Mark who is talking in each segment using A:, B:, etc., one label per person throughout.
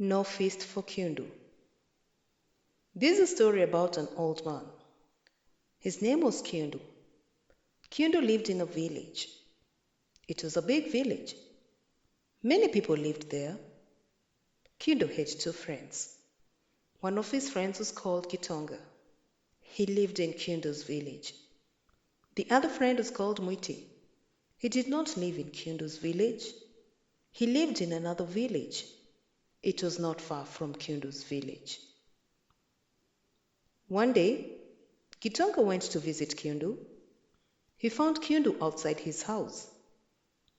A: No Feast for Kiundu. This is a story about an old man. His name was Kiundu. Kiundu lived in a village. It was a big village. Many people lived there. Kiundu had two friends. One of his friends was called Gitonga. He lived in Kiundu's village. The other friend was called Mwiti. He did not live in Kiundu's village. He lived in another village. It was not far from Kiundu's village. One day, Gitonga went to visit Kiundu. He found Kiundu outside his house.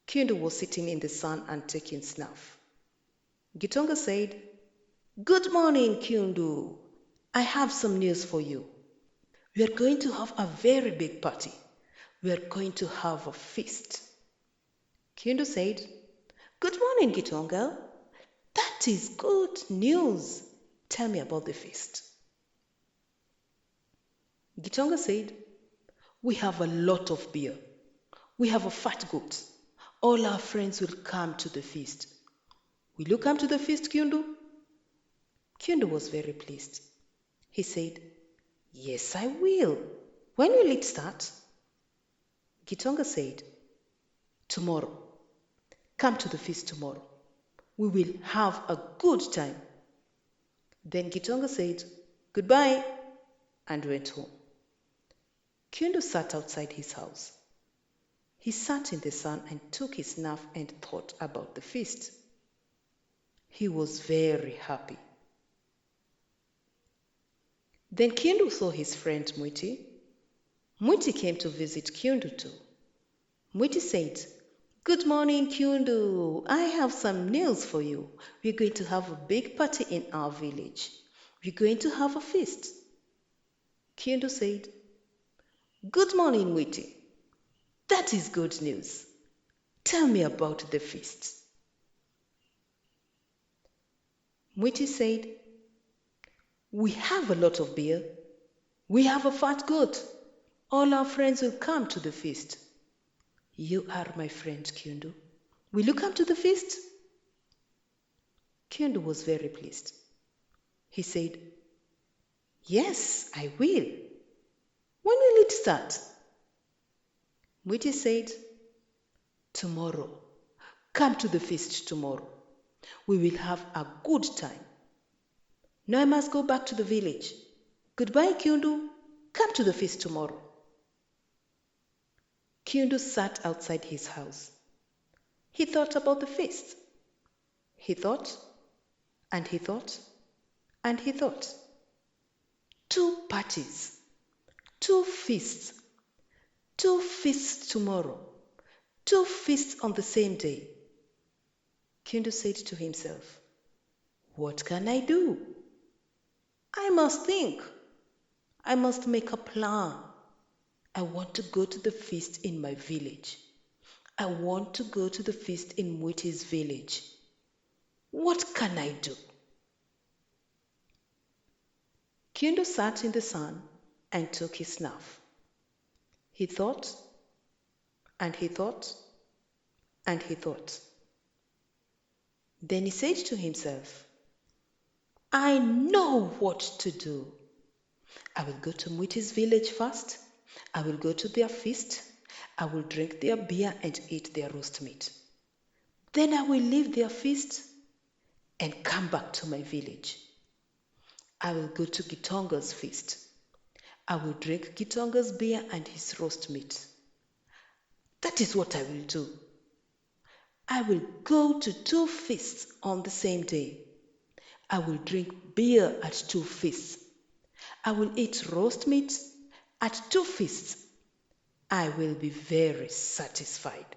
A: Kiundu was sitting in the sun and taking snuff. Gitonga said, "Good morning, Kiundu. I have some news for you. We are going to have a very big party. We are going to have a feast." Kiundu said, "Good morning, Gitonga. That is good news. Tell me about the feast." Gitonga said, "We have a lot of beer. We have a fat goat. All our friends will come to the feast. Will you come to the feast, Kiundu?" Kiundu was very pleased. He said, "Yes, I will. When will it start?" Gitonga said, "Tomorrow. Come to the feast tomorrow. We will have a good time." Then Gitonga said, "Goodbye," and went home. Kiundu sat outside his house. He sat in the sun and took his snuff and thought about the feast. He was very happy. Then Kiundu saw his friend Mwiti. Mwiti came to visit Kiundu too. Mwiti said, "Good morning, Kiundu. I have some news for you. We're going to have a big party in our village. We're going to have a feast." Kiundu said, "Good morning, Mwiti. That is good news. Tell me about the feast." Mwiti said, "We have a lot of beer. We have a fat goat. All our friends will come to the feast. You are my friend, Kiundu. Will you come to the feast?" Kiundu was very pleased. He said, "Yes, I will. When will it start?" Mwiti said, "Tomorrow. Come to the feast tomorrow. We will have a good time. Now I must go back to the village. Goodbye, Kiundu. Come to the feast tomorrow." Kiundu sat outside his house. He thought about the feast. He thought, and he thought, and he thought. 2 parties, 2 feasts, 2 feasts tomorrow, 2 feasts on the same day. Kiundu said to himself, "What can I do? I must think. I must make a plan. I want to go to the feast in my village. I want to go to the feast in Mwiti's village. What can I do?" Kiundu sat in the sun and took his snuff. He thought, and he thought, and he thought. Then he said to himself, "I know what to do. I will go to Mwiti's village first. I will go to their feast. I will drink their beer and eat their roast meat. Then I will leave their feast and come back to my village. I will go to Gitonga's feast. I will drink Gitonga's beer and his roast meat. That is what I will do. I will go to 2 feasts on the same day. I will drink beer at 2 feasts. I will eat roast meat at 2 feasts. I will be very satisfied."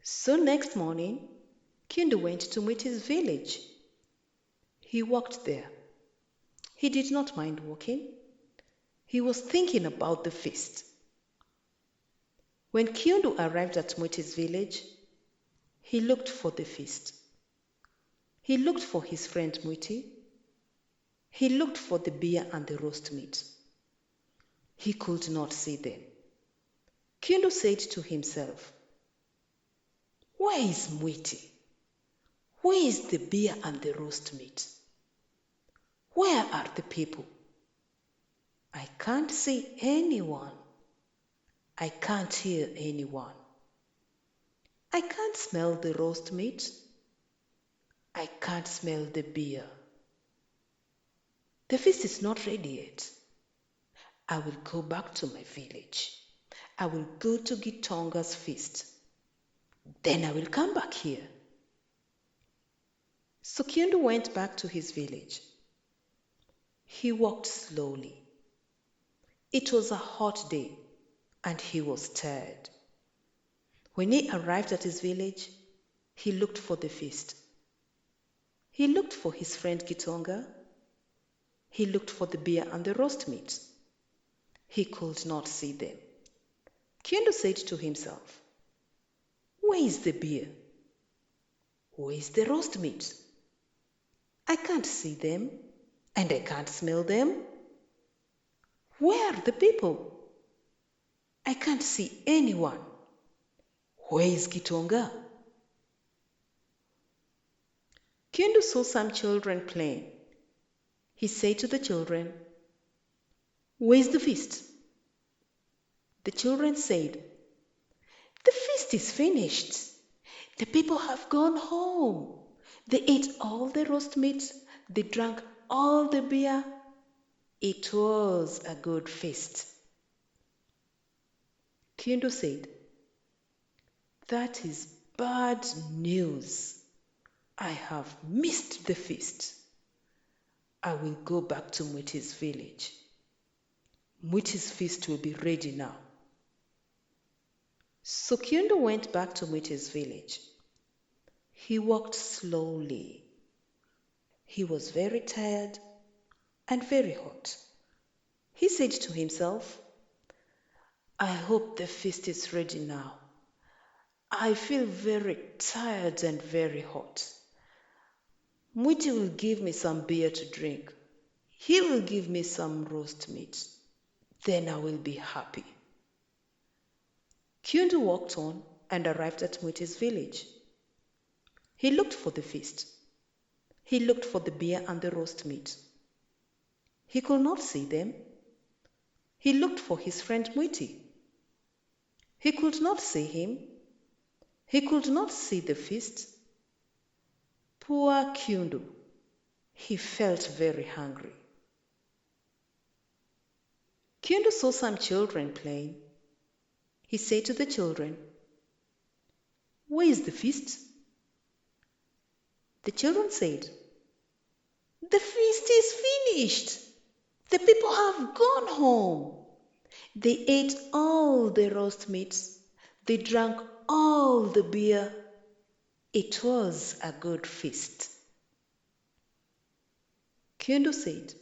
A: So next morning, Kiundu went to Mwiti's village. He walked there. He did not mind walking. He was thinking about the feast. When Kiundu arrived at Mwiti's village, he looked for the feast. He looked for his friend Mwiti. He looked for the beer and the roast meat. He could not see them. Kiundu said to himself, "Where is Mwiti? Where is the beer and the roast meat? Where are the people? I can't see anyone. I can't hear anyone. I can't smell the roast meat. I can't smell the beer. The feast is not ready yet. I will go back to my village. I will go to Gitonga's feast. Then I will come back here. So Kiundu went back to his village. He walked slowly. It was a hot day and he was tired. When he arrived at his village, he looked for the feast. He looked for his friend Gitonga. He looked for the beer and the roast meat. He could not see them. Kiundu said to himself, "Where is the beer? Where is the roast meat? I can't see them and I can't smell them. Where are the people? I can't see anyone. Where is Gitonga?" Kiundu saw some children playing. He said to the children, "Where is the feast?" The children said, "The feast is finished. The people have gone home. They ate all the roast meat. They drank all the beer. It was a good feast." Kiundu said, "That is bad news. I have missed the feast. I will go back to Mwiti's village. Mwiti's feast will be ready now." So Kiundu went back to Mwiti's village. He walked slowly. He was very tired and very hot. He said to himself, "I hope the feast is ready now. I feel very tired and very hot. Mwiti will give me some beer to drink. He will give me some roast meat. Then I will be happy." Kiundu walked on and arrived at Mwiti's village. He looked for the feast. He looked for the beer and the roast meat. He could not see them. He looked for his friend Mwiti. He could not see him. He could not see the feast. Poor Kiundu. He felt very hungry. Kiundu saw some children playing. He said to the children, "Where is the feast?" The children said, "The feast is finished. The people have gone home. They ate all the roast meats. They drank all the beer. It was a good feast." Kiundu said,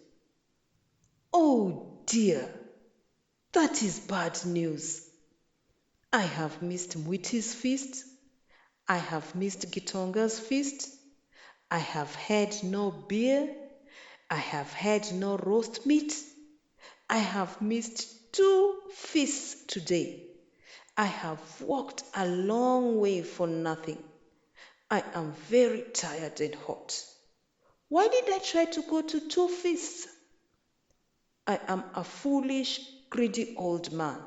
A: "Oh dear, that is bad news. I have missed Mwiti's feast. I have missed Gitonga's feast. I have had no beer. I have had no roast meat. I have missed 2 feasts today. I have walked a long way for nothing. I am very tired and hot. Why did I try to go to 2 feasts? I am a foolish, greedy old man.